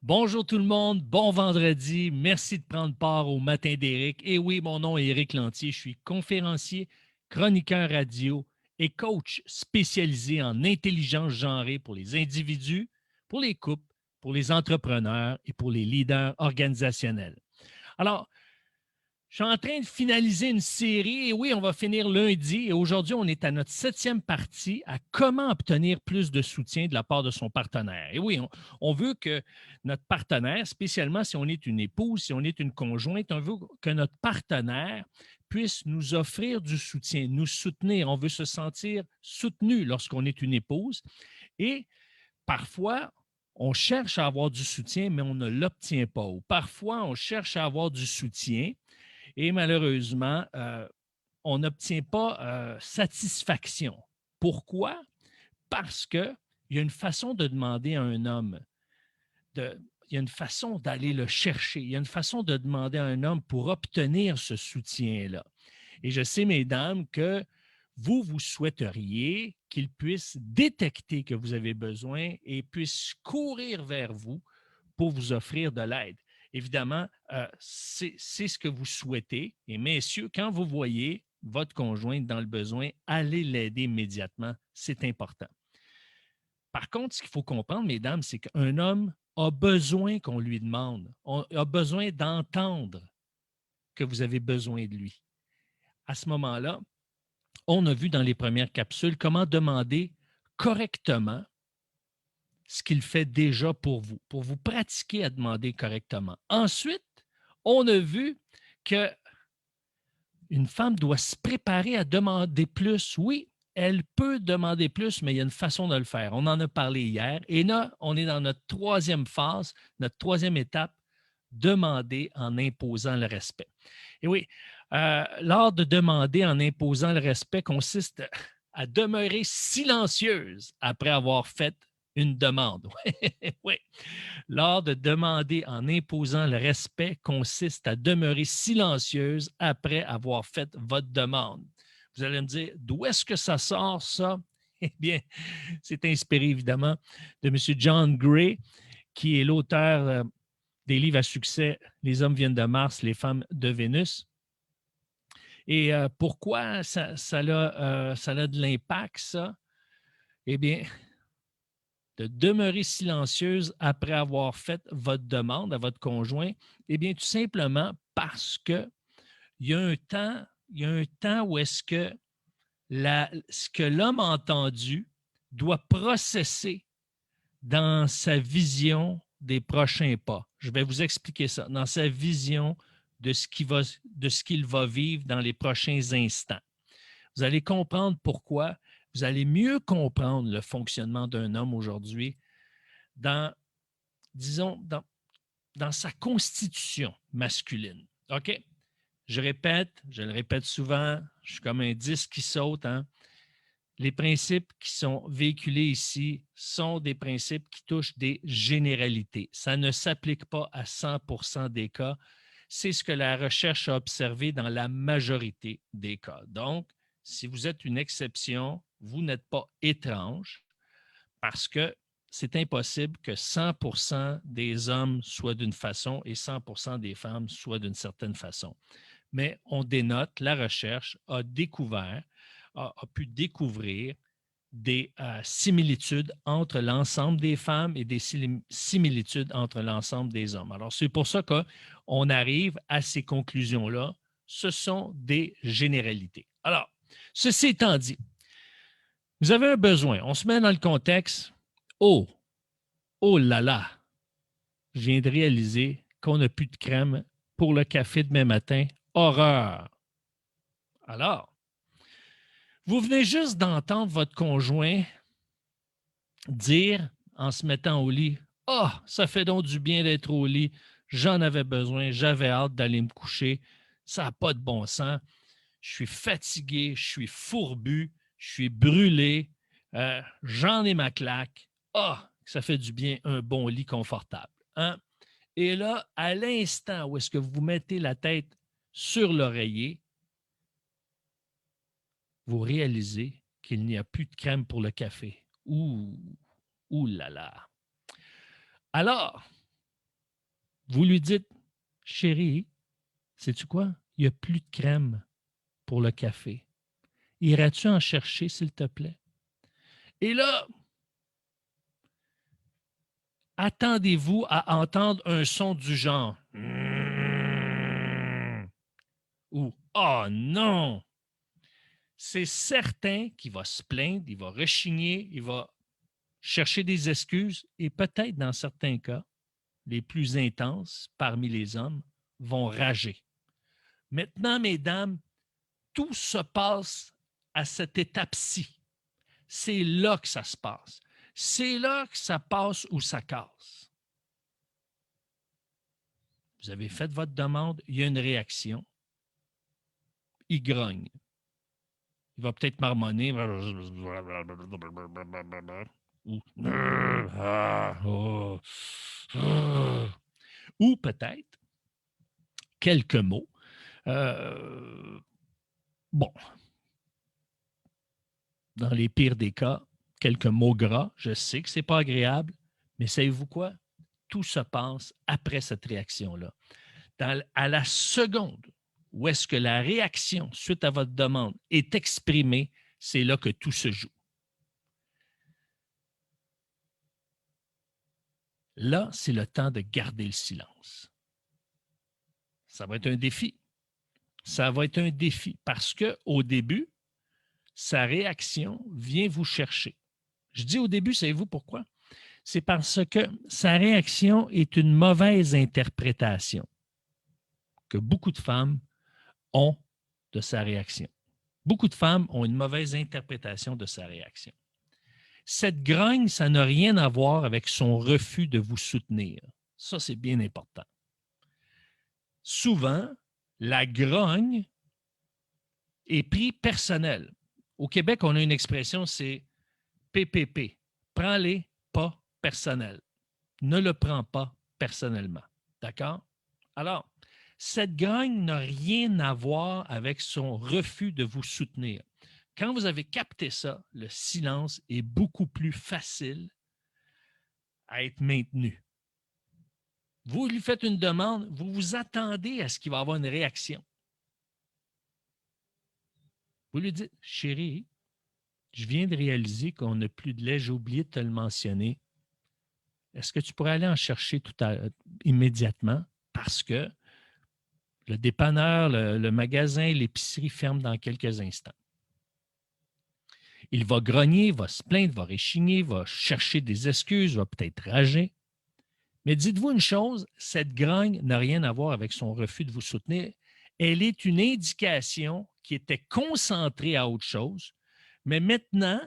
Bonjour tout le monde, bon vendredi. Merci de prendre part au Matin d'Éric. Et oui, mon nom est Éric Lantier. Je suis conférencier, chroniqueur radio et coach spécialisé en intelligence genrée pour les individus, pour les couples, pour les entrepreneurs et pour les leaders organisationnels. Alors, je suis en train de finaliser une série et oui, on va finir lundi et aujourd'hui, on est à notre 7e partie à comment obtenir plus de soutien de la part de son partenaire. Et oui, on veut que notre partenaire, spécialement si on est une épouse, si on est une conjointe, on veut que notre partenaire puisse nous offrir du soutien, nous soutenir. On veut se sentir soutenu lorsqu'on est une épouse et parfois, on cherche à avoir du soutien, mais on ne l'obtient pas. Ou parfois, on cherche à avoir du soutien et malheureusement, on n'obtient pas satisfaction. Pourquoi? Parce qu'il y a une façon de demander à un homme, il y a une façon d'aller le chercher, il y a une façon de demander à un homme pour obtenir ce soutien-là. Et je sais, mesdames, que vous souhaiteriez qu'il puisse détecter que vous avez besoin et puisse courir vers vous pour vous offrir de l'aide. Évidemment, c'est ce que vous souhaitez. Et messieurs, quand vous voyez votre conjointe dans le besoin, allez l'aider immédiatement. C'est important. Par contre, ce qu'il faut comprendre, mesdames, c'est qu'un homme a besoin qu'on lui demande, a besoin d'entendre que vous avez besoin de lui. À ce moment-là, on a vu dans les premières capsules comment demander correctement ce qu'il fait déjà pour vous pratiquer à demander correctement. Ensuite, on a vu que une femme doit se préparer à demander plus. Oui, elle peut demander plus, mais il y a une façon de le faire. On en a parlé hier. Et là, on est dans notre troisième phase, notre troisième étape, demander en imposant le respect. Et oui, l'art de demander en imposant le respect consiste à demeurer silencieuse après avoir fait une demande. Oui, l'art de demander en imposant le respect consiste à demeurer silencieuse après avoir fait votre demande. Vous allez me dire, d'où est-ce que ça sort, ça? Eh bien, c'est inspiré évidemment de M. John Gray, qui est l'auteur des livres à succès Les hommes viennent de Mars, les femmes de Vénus. Et pourquoi ça a de l'impact, ça? Eh bien, de demeurer silencieuse après avoir fait votre demande à votre conjoint, eh bien, tout simplement parce que il y a un temps où est-ce que ce que l'homme a entendu doit processer dans sa vision des prochains pas. Je vais vous expliquer ça. Dans sa vision de ce qu'il va vivre dans les prochains instants. Vous allez comprendre pourquoi. Vous allez mieux comprendre le fonctionnement d'un homme aujourd'hui dans, disons, dans sa constitution masculine. OK? Je le répète souvent, je suis comme un disque qui saute. Hein? Les principes qui sont véhiculés ici sont des principes qui touchent des généralités. Ça ne s'applique pas à 100% des cas. C'est ce que la recherche a observé dans la majorité des cas. Donc, si vous êtes une exception, vous n'êtes pas étrange parce que c'est impossible que 100% des hommes soient d'une façon et 100% des femmes soient d'une certaine façon. Mais on dénote, la recherche a pu découvrir des similitudes entre l'ensemble des femmes et des similitudes entre l'ensemble des hommes. Alors, c'est pour ça qu'on arrive à ces conclusions-là. Ce sont des généralités. Alors, ceci étant dit, vous avez un besoin. On se met dans le contexte. Oh, oh là là, je viens de réaliser qu'on n'a plus de crème pour le café demain matin. Horreur. Alors, vous venez juste d'entendre votre conjoint dire en se mettant au lit, « Ah, ça fait donc du bien d'être au lit. J'en avais besoin. J'avais hâte d'aller me coucher. Ça n'a pas de bon sens. Je suis fatigué. Je suis fourbu. Je suis brûlé. J'en ai ma claque. Ah, ça fait du bien un bon lit confortable. Hein? » Et là, à l'instant où est-ce que vous mettez la tête sur l'oreiller, vous réalisez qu'il n'y a plus de crème pour le café. Ouh, ouh là là. Alors, Vous lui dites, chérie, sais-tu quoi? Il n'y a plus de crème pour le café. Irais-tu en chercher, s'il te plaît? Et là, attendez-vous à entendre un son du genre ou oh non! C'est certain qu'il va se plaindre, il va rechigner, il va chercher des excuses et peut-être dans certains cas, les plus intenses parmi les hommes vont rager. Maintenant, mesdames, tout se passe à cette étape-ci. C'est là que ça se passe. C'est là que ça passe ou ça casse. Vous avez fait votre demande, il y a une réaction. Il grogne. Il va peut-être marmonner. Ou peut-être quelques mots. Bon, dans les pires des cas, quelques mots gras. Je sais que ce n'est pas agréable, mais savez-vous quoi? Tout se passe après cette réaction-là. À la seconde où est-ce que la réaction suite à votre demande est exprimée, c'est là que tout se joue. Là, c'est le temps de garder le silence. Ça va être un défi. Ça va être un défi parce qu'au début, sa réaction vient vous chercher. Je dis au début, savez-vous pourquoi? C'est parce que sa réaction est une mauvaise interprétation que beaucoup de femmes ont de sa réaction. Beaucoup de femmes ont une mauvaise interprétation de sa réaction. Cette grogne, ça n'a rien à voir avec son refus de vous soutenir. Ça, c'est bien important. Souvent, la grogne est prise personnelle. Au Québec, on a une expression, c'est PPP. Prends-les pas personnels. Ne le prends pas personnellement. D'accord? Alors, cette grogne n'a rien à voir avec son refus de vous soutenir. Quand vous avez capté ça, le silence est beaucoup plus facile à être maintenu. Vous lui faites une demande, vous vous attendez à ce qu'il va avoir une réaction. Vous lui dites, chérie, je viens de réaliser qu'on n'a plus de lait, j'ai oublié de te le mentionner. Est-ce que tu pourrais aller en chercher immédiatement parce que le dépanneur, le magasin, l'épicerie ferment dans quelques instants. Il va grogner, va se plaindre, va réchigner, va chercher des excuses, va peut-être rager. Mais dites-vous une chose, cette grogne n'a rien à voir avec son refus de vous soutenir. Elle est une indication qui était concentrée à autre chose, mais maintenant,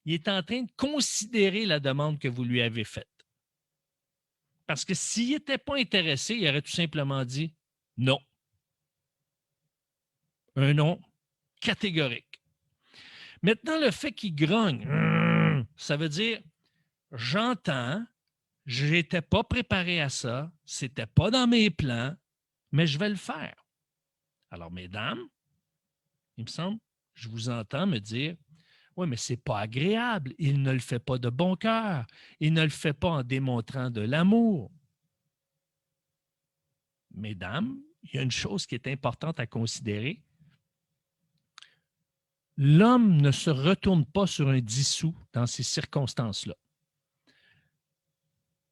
il est en train de considérer la demande que vous lui avez faite. Parce que s'il n'était pas intéressé, il aurait tout simplement dit non. Un non catégorique. Maintenant, le fait qu'il grogne, ça veut dire j'entends, je n'étais pas préparé à ça, ce n'était pas dans mes plans, mais je vais le faire. Alors, mesdames, il me semble, je vous entends me dire oui, mais ce n'est pas agréable, il ne le fait pas de bon cœur, il ne le fait pas en démontrant de l'amour. Mesdames, il y a une chose qui est importante à considérer. L'homme ne se retourne pas sur un dissous dans ces circonstances-là.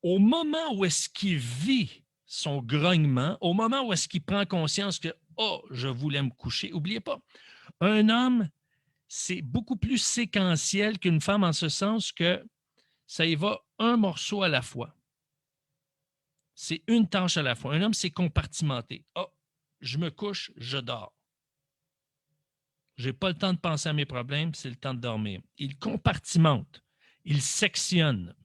Au moment où est-ce qu'il vit son grognement, au moment où est-ce qu'il prend conscience que « Oh, je voulais me coucher », n'oubliez pas, un homme, c'est beaucoup plus séquentiel qu'une femme en ce sens que ça y va un morceau à la fois. C'est une tâche à la fois. Un homme, c'est compartimenté. « Oh, je me couche, je dors. Je n'ai pas le temps de penser à mes problèmes, c'est le temps de dormir. » Il compartimente, il sectionne.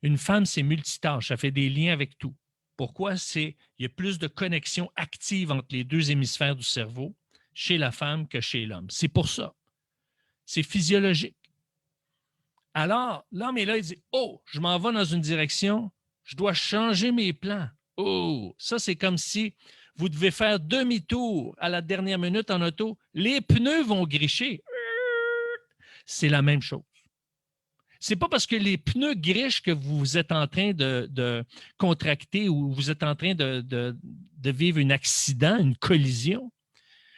Une femme, c'est multitâche, ça fait des liens avec tout. Pourquoi? Il y a plus de connexion active entre les deux hémisphères du cerveau chez la femme que chez l'homme. C'est pour ça. C'est physiologique. Alors, l'homme est là, il dit « Oh, je m'en vais dans une direction, je dois changer mes plans. » Oh, ça, c'est comme si vous devez faire demi-tour à la dernière minute en auto. Les pneus vont gricher. C'est la même chose. C'est pas parce que les pneus grichent que vous êtes en train de contracter ou vous êtes en train de vivre un accident, une collision.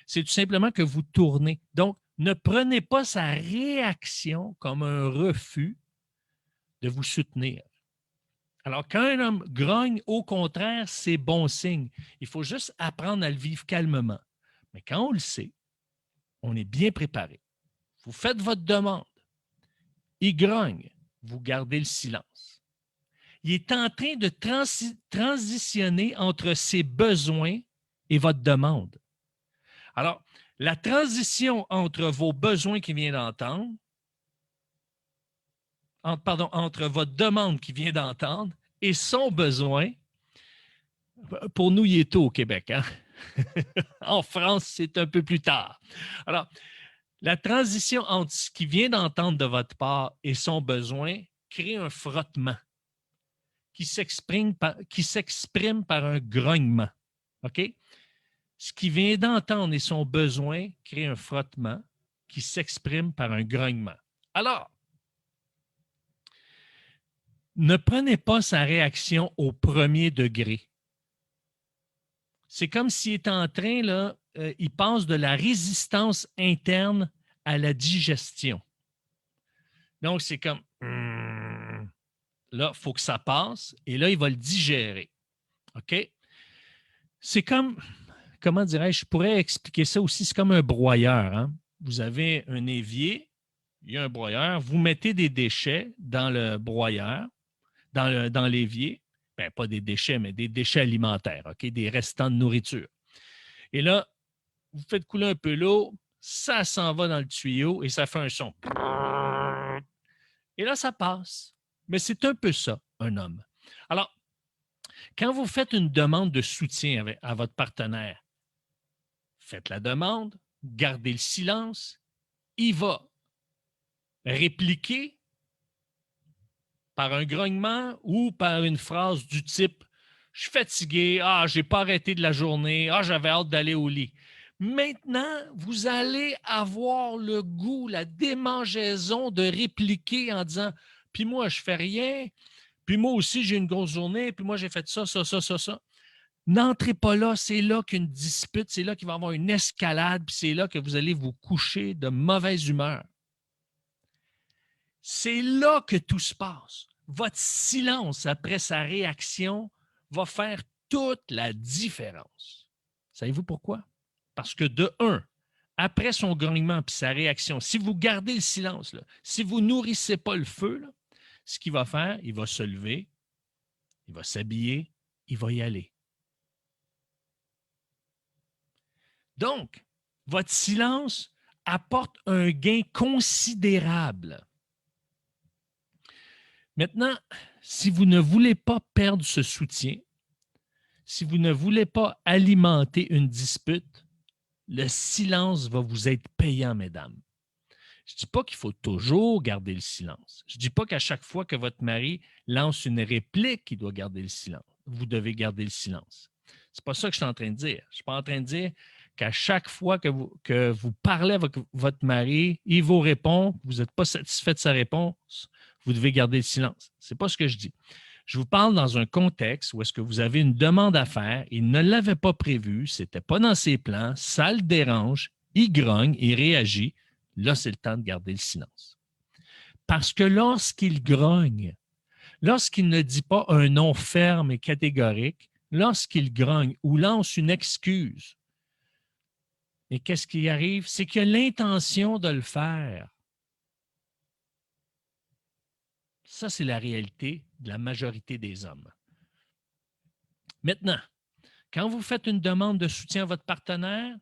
C'est tout simplement que vous tournez. Donc, ne prenez pas sa réaction comme un refus de vous soutenir. Alors, quand un homme grogne, au contraire, c'est bon signe. Il faut juste apprendre à le vivre calmement. Mais quand on le sait, on est bien préparé. Vous faites votre demande. Il grogne. Vous gardez le silence. Il est en train de transitionner entre ses besoins et votre demande. Alors, la transition entre vos besoins qu'il vient d'entendre, entre votre demande qu'il vient d'entendre et son besoin, pour nous, il est tôt au Québec. Hein? En France, c'est un peu plus tard. Alors, la transition entre ce qu'il vient d'entendre de votre part et son besoin crée un frottement qui s'exprime par un grognement. OK? Ce qu'il vient d'entendre et son besoin crée un frottement qui s'exprime par un grognement. Alors, ne prenez pas sa réaction au premier degré. C'est comme s'il est en train, là, il passe de la résistance interne à la digestion. Donc, c'est comme, là, il faut que ça passe, et là, il va le digérer. OK? C'est comme, comment dirais-je, je pourrais expliquer ça aussi, c'est comme un broyeur. Hein? Vous avez un évier, il y a un broyeur, vous mettez des déchets dans le broyeur, dans l'évier, ben, pas des déchets, mais des déchets alimentaires, OK? Des restants de nourriture. Et là, vous faites couler un peu l'eau, ça s'en va dans le tuyau et ça fait un son. Et là, ça passe. Mais c'est un peu ça, un homme. Alors, quand vous faites une demande de soutien à votre partenaire, faites la demande, gardez le silence, il va répliquer par un grognement ou par une phrase du type « Je suis fatigué, j'ai pas arrêté de la journée, j'avais hâte d'aller au lit ». Maintenant, vous allez avoir le goût, la démangeaison de répliquer en disant « Puis moi, je fais rien, puis moi aussi, j'ai une grosse journée, puis moi, j'ai fait ça, ça, ça, ça, ça ». N'entrez pas là, c'est là qu'une dispute, c'est là qu'il va y avoir une escalade, puis c'est là que vous allez vous coucher de mauvaise humeur. C'est là que tout se passe. Votre silence après sa réaction va faire toute la différence. Savez-vous pourquoi? Parce que de un, après son grognement puis sa réaction, si vous gardez le silence, là, si vous ne nourrissez pas le feu, là, ce qu'il va faire, il va se lever, il va s'habiller, il va y aller. Donc, votre silence apporte un gain considérable. Maintenant, si vous ne voulez pas perdre ce soutien, si vous ne voulez pas alimenter une dispute, le silence va vous être payant, mesdames. Je ne dis pas qu'il faut toujours garder le silence. Je ne dis pas qu'à chaque fois que votre mari lance une réplique, il doit garder le silence. Vous devez garder le silence. Ce n'est pas ça que je suis en train de dire. Je ne suis pas en train de dire qu'à chaque fois que vous parlez avec votre mari, il vous répond, vous n'êtes pas satisfait de sa réponse, vous devez garder le silence. Ce n'est pas ce que je dis. Je vous parle dans un contexte où est-ce que vous avez une demande à faire, il ne l'avait pas prévu, ce n'était pas dans ses plans, ça le dérange, il grogne, il réagit. Là, c'est le temps de garder le silence. Parce que lorsqu'il grogne, lorsqu'il ne dit pas un non ferme et catégorique, lorsqu'il grogne ou lance une excuse, et qu'est-ce qui arrive? C'est qu'il a l'intention de le faire. Ça, c'est la réalité de la majorité des hommes. Maintenant, quand vous faites une demande de soutien à votre partenaire,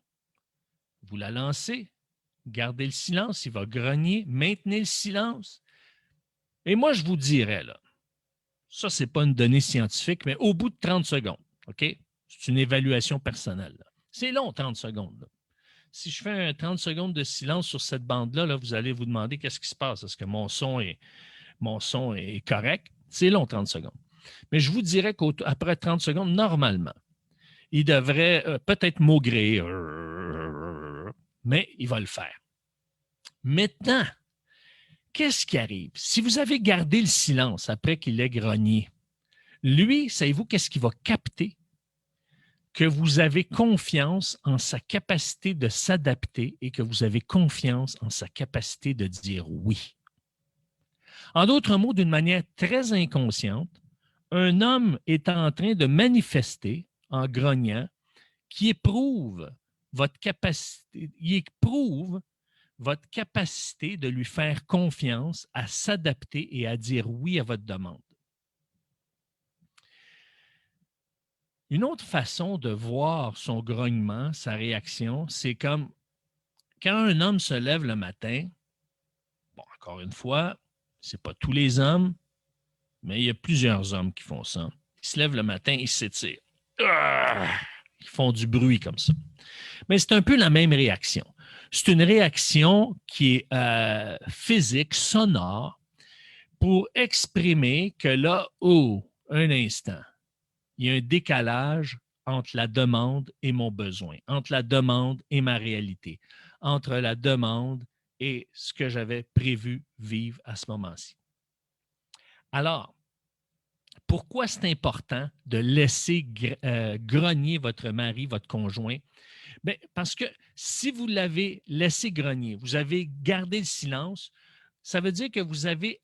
vous la lancez, gardez le silence, il va grogner, maintenez le silence. Et moi, je vous dirais, là, ça, ce n'est pas une donnée scientifique, mais au bout de 30 secondes, OK? C'est une évaluation personnelle. Là. C'est long, 30 secondes. Là. Si je fais un 30 secondes de silence sur cette bande-là, là, vous allez vous demander qu'est-ce qui se passe. Est-ce que mon son est correct? C'est long, 30 secondes. Mais je vous dirais qu'après 30 secondes, normalement, il devrait peut-être maugréer, mais il va le faire. Maintenant, qu'est-ce qui arrive? Si vous avez gardé le silence après qu'il ait grogné, lui, savez-vous qu'est-ce qu'il va capter? Que vous avez confiance en sa capacité de s'adapter et que vous avez confiance en sa capacité de dire oui. En d'autres mots, d'une manière très inconsciente, un homme est en train de manifester en grognant qui éprouve votre capacité de lui faire confiance à s'adapter et à dire oui à votre demande. Une autre façon de voir son grognement, sa réaction, c'est comme quand un homme se lève le matin, bon, encore une fois, ce n'est pas tous les hommes, mais il y a plusieurs hommes qui font ça. Ils se lèvent le matin, ils s'étirent. Ils font du bruit comme ça. Mais c'est un peu la même réaction. C'est une réaction qui est physique, sonore, pour exprimer que là, un instant, il y a un décalage entre la demande et mon besoin, entre la demande et ma réalité, entre la demande et ce que j'avais prévu vivre à ce moment-ci. Alors, pourquoi c'est important de laisser grogner votre mari, votre conjoint? Bien, parce que si vous l'avez laissé grogner, vous avez gardé le silence, ça veut dire que vous avez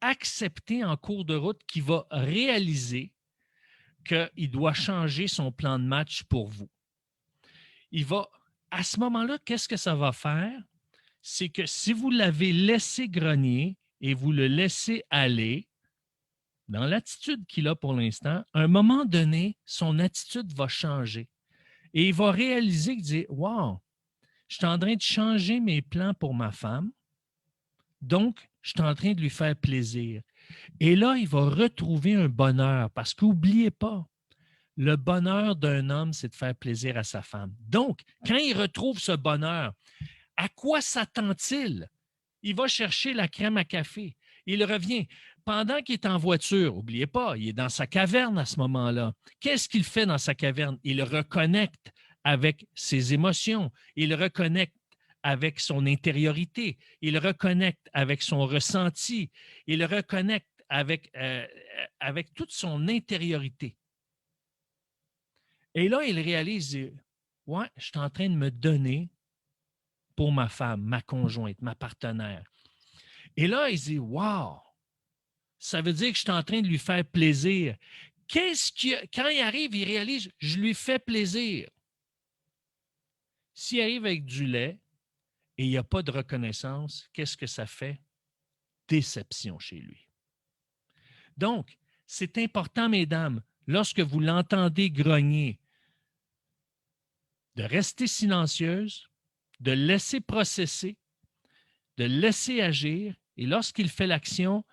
accepté en cours de route qu'il va réaliser qu'il doit changer son plan de match pour vous. Il va, à ce moment-là, qu'est-ce que ça va faire? C'est que si vous l'avez laissé grogner et vous le laissez aller, dans l'attitude qu'il a pour l'instant, à un moment donné, son attitude va changer. Et il va réaliser qu'il dit wow, je suis en train de changer mes plans pour ma femme, donc je suis en train de lui faire plaisir. Et là, il va retrouver un bonheur parce qu'oubliez pas, le bonheur d'un homme, c'est de faire plaisir à sa femme. Donc, quand il retrouve ce bonheur, à quoi s'attend-il? Il va chercher la crème à café. Il revient. Pendant qu'il est en voiture, n'oubliez pas, il est dans sa caverne à ce moment-là. Qu'est-ce qu'il fait dans sa caverne? Il reconnecte avec ses émotions. Il reconnecte avec son intériorité. Il reconnecte avec son ressenti. Il reconnecte avec toute son intériorité. Et là, il réalise, ouais, je suis en train de me donner pour ma femme, ma conjointe, ma partenaire. Et là, il dit, wow, ça veut dire que je suis en train de lui faire plaisir. Quand il arrive, il réalise, je lui fais plaisir. S'il arrive avec du lait et il n'y a pas de reconnaissance, qu'est-ce que ça fait? Déception chez lui. Donc, c'est important, mesdames, lorsque vous l'entendez grogner, de rester silencieuse, de laisser processer, de laisser agir, et lorsqu'il fait l'action,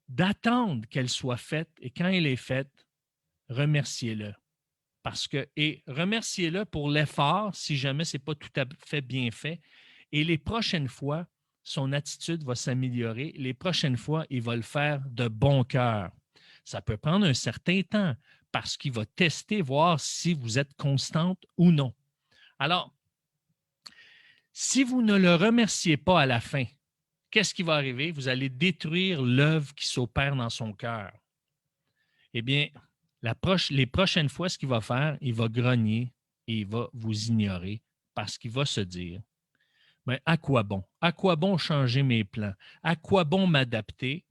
d'attendre qu'elle soit faite, et quand elle est faite, remerciez-le. Et remerciez-le pour l'effort, si jamais ce n'est pas tout à fait bien fait. Et les prochaines fois, son attitude va s'améliorer. Les prochaines fois, il va le faire de bon cœur. Ça peut prendre un certain temps parce qu'il va tester, voir si vous êtes constante ou non. Alors, si vous ne le remerciez pas à la fin, qu'est-ce qui va arriver? Vous allez détruire l'œuvre qui s'opère dans son cœur. Eh bien, les prochaines fois, ce qu'il va faire, il va grogner et il va vous ignorer parce qu'il va se dire, mais à quoi bon? À quoi bon changer mes plans? À quoi bon m'adapter?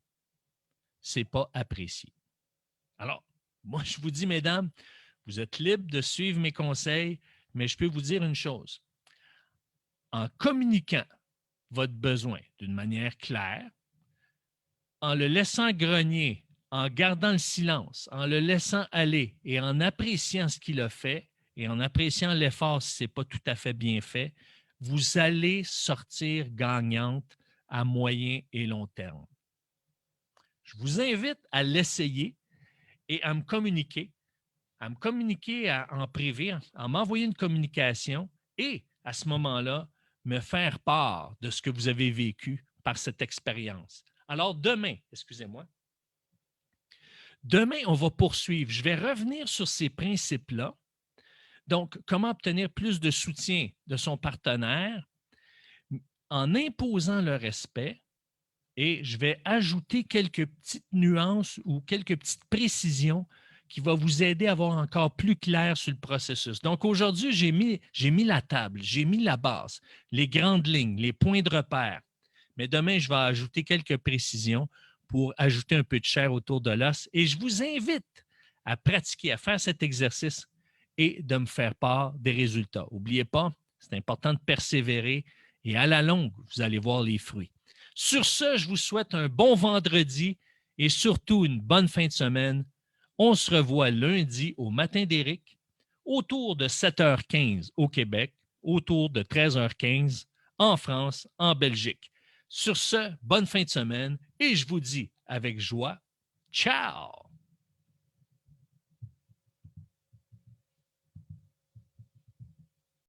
Ce n'est pas apprécié. Alors, moi, je vous dis, mesdames, vous êtes libres de suivre mes conseils, mais je peux vous dire une chose. En communiquant votre besoin d'une manière claire, en le laissant grogner, en gardant le silence, en le laissant aller et en appréciant ce qu'il a fait et en appréciant l'effort si ce n'est pas tout à fait bien fait, vous allez sortir gagnante à moyen et long terme. Je vous invite à l'essayer et à me communiquer en privé, en m'envoyer une communication et à ce moment-là, me faire part de ce que vous avez vécu par cette expérience. Alors demain, on va poursuivre. Je vais revenir sur ces principes-là. Donc, comment obtenir plus de soutien de son partenaire en imposant le respect et je vais ajouter quelques petites nuances ou quelques petites précisions qui vont vous aider à voir encore plus clair sur le processus. Donc aujourd'hui, j'ai mis la table, j'ai mis la base, les grandes lignes, les points de repère. Mais demain, je vais ajouter quelques précisions pour ajouter un peu de chair autour de l'os et je vous invite à pratiquer, à faire cet exercice et de me faire part des résultats. N'oubliez pas, c'est important de persévérer et à la longue, vous allez voir les fruits. Sur ce, je vous souhaite un bon vendredi et surtout une bonne fin de semaine. On se revoit lundi au matin d'Éric, autour de 7h15 au Québec, autour de 13h15 en France, en Belgique. Sur ce, bonne fin de semaine et je vous dis avec joie, ciao!